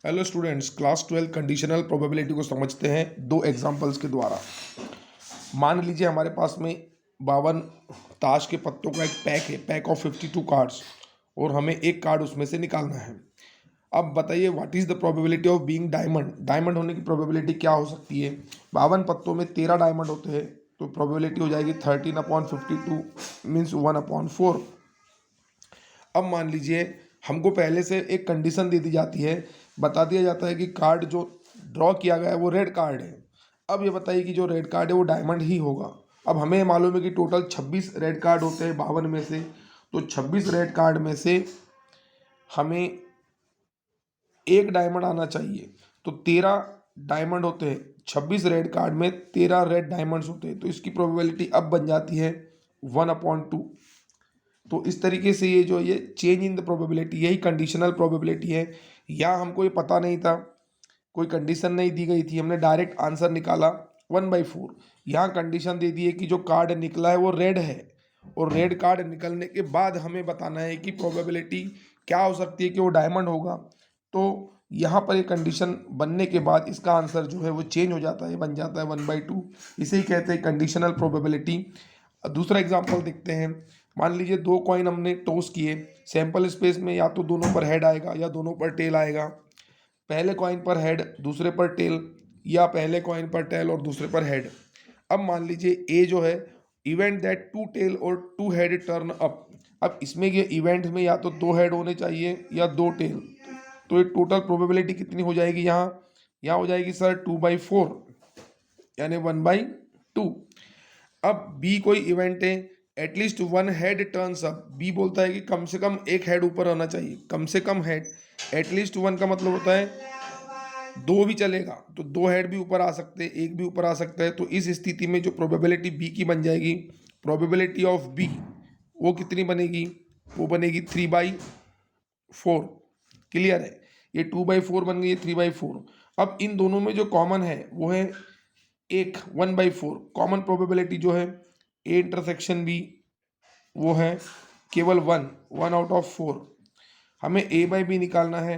Hello students, class 12 conditional probability को समझते हैं दो एग्जांपल्स के द्वारा। मान लीजिए हमारे पास में 52 ताश के पत्तों का एक पैक है, पैक ऑफ 52 कार्ड्स, और हमें एक कार्ड उसमें से निकालना है। अब बताइए what is the probability of being diamond. Diamond होने की प्रोबेबिलिटी क्या हो सकती है। 52 पत्तों में 13 डायमंड होते हैं, तो प्रोबेबिलिटी हो जाएगी 13/52 मीन्स 1/4। अब मान लीजिए हमको पहले से एक कंडीशन दे दी जाती है, बता दिया जाता है कि कार्ड जो ड्रॉ किया गया है वो रेड कार्ड है। अब ये बताइए कि जो रेड कार्ड है वो डायमंड ही होगा। अब हमें मालूम है कि टोटल 26 रेड कार्ड होते हैं 52 में से, तो 26 रेड कार्ड में से हमें एक डायमंड आना चाहिए। तो 13 डायमंड होते हैं, 26 रेड कार्ड में 13 रेड डायमंड्स होते हैं, तो इसकी प्रोबेबिलिटी अब बन जाती है 1/2। तो इस तरीके से ये चेंज इन द प्रोबेबिलिटी, यही कंडीशनल प्रोबेबिलिटी है। या हमको ये पता नहीं था, कोई कंडीशन नहीं दी गई थी, हमने डायरेक्ट आंसर निकाला 1/4। यहाँ कंडीशन दे दी है कि जो कार्ड निकला है वो रेड है, और रेड कार्ड निकलने के बाद हमें बताना है कि प्रोबेबिलिटी क्या हो सकती है कि वो डायमंड होगा। तो यहाँ पर ये कंडीशन बनने के बाद इसका आंसर जो है वो चेंज हो जाता है, बन जाता है 1/2। इसे ही कहते हैं कंडीशनल प्रोबेबिलिटी। दूसरा एग्जाम्पल देखते हैं। मान लीजिए दो कॉइन हमने टॉस किए, सैंपल स्पेस में या तो दोनों पर हेड आएगा या दोनों पर टेल आएगा। पहले कॉइन पर हेड दूसरे पर टेल, या पहले कॉइन पर टेल और दूसरे पर हेड। अब मान लीजिए ए जो है इवेंट दैट 2 टेल और 2 हेड टर्न अप। अब इसमें ये इवेंट में या तो 2 हेड होने चाहिए या 2 टेल। तो ये टोटल प्रोबेबिलिटी कितनी हो जाएगी यहाँ हो जाएगी सर 2/4 यानी 1/2। अब बी कोई इवेंट है, at least 1 head turns up. B बोलता है कि कम से कम एक हेड ऊपर होना चाहिए, कम से कम हेड। एटलीस्ट 1 का मतलब होता है 2 भी चलेगा, तो 2 हेड भी ऊपर आ सकते हैं, एक भी ऊपर आ सकता है। तो इस स्थिति में जो प्रोबेबिलिटी बी की बन जाएगी, प्रोबेबिलिटी ऑफ बी वो कितनी बनेगी, वो बनेगी 3/4। क्लियर है, ये 2/4 बन गई, ये 3/4। अब इन दोनों में जो कॉमन है वो है एक 1/4। कॉमन प्रोबेबिलिटी जो है ए इंटरसेक्शन बी वो है केवल 1/4। हमें ए बाई बी निकालना है।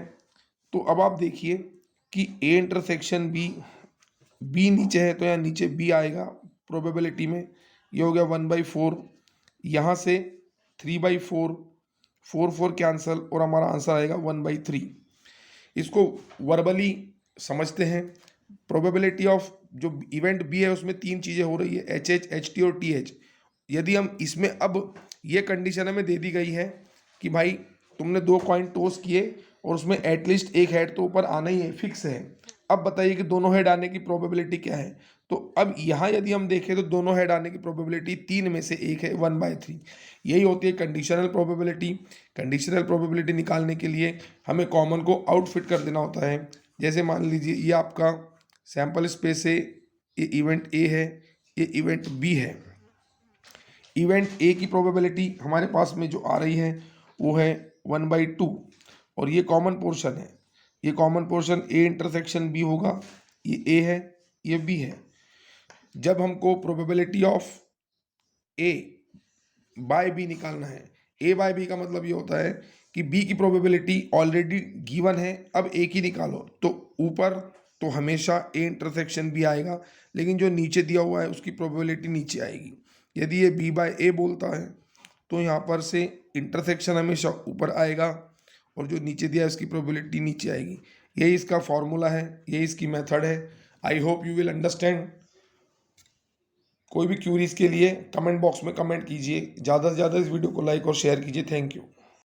तो अब आप देखिए कि ए इंटरसेक्शन बी, बी नीचे है तो यहाँ नीचे बी आएगा प्रोबेबिलिटी में। ये हो गया 1/4, यहाँ से 3/4, 4 कैंसल, और हमारा आंसर आएगा 1/3। इसको वर्बली समझते हैं। प्रोबेबिलिटी ऑफ जो इवेंट बी है उसमें 3 चीज़ें हो रही है, HH, HT और TH। यदि हम इसमें, अब ये कंडीशन हमें दे दी गई है कि भाई तुमने 2 कॉइन टॉस किए और उसमें एटलीस्ट एक हेड तो ऊपर आना ही है, फिक्स है। अब बताइए कि दोनों हेड आने की प्रोबेबिलिटी क्या है। तो अब यहाँ यदि हम देखें तो दोनों हेड आने की प्रोबेबिलिटी 3 में से एक है, 1/3। यही होती है कंडीशनल प्रोबेबिलिटी। कंडीशनल प्रोबेबिलिटी निकालने के लिए हमें कॉमन को आउटफिट कर देना होता है। जैसे मान लीजिए ये आपका सैंपल स्पेस है, ये इवेंट ए है, ये इवेंट बी है। इवेंट ए की प्रोबेबिलिटी हमारे पास में जो आ रही है वो है 1/2, और ये कॉमन पोर्शन है। ये common portion A intersection B होगा, ये ए है, ये बी है। जब हमको probability of A by B निकालना है, ए बाय बी का मतलब ये होता है कि बी की प्रोबेबिलिटी ऑलरेडी गिवन है, अब ए की निकालो। तो ऊपर तो हमेशा ए इंटरसेक्शन बी आएगा, लेकिन जो नीचे दिया हुआ है उसकी प्रोबेबिलिटी नीचे आएगी। यदि ये बी बाय ए बोलता है तो यहाँ पर से इंटरसेक्शन हमेशा ऊपर आएगा, और जो नीचे दिया है उसकी प्रोबेबिलिटी नीचे आएगी। यही इसका फॉर्मूला है, यही इसकी मेथड है। I hope you will understand. कोई भी क्यूरीज के लिए कमेंट बॉक्स में कमेंट कीजिए, ज़्यादा से ज़्यादा इस वीडियो को लाइक और शेयर कीजिए। Thank you.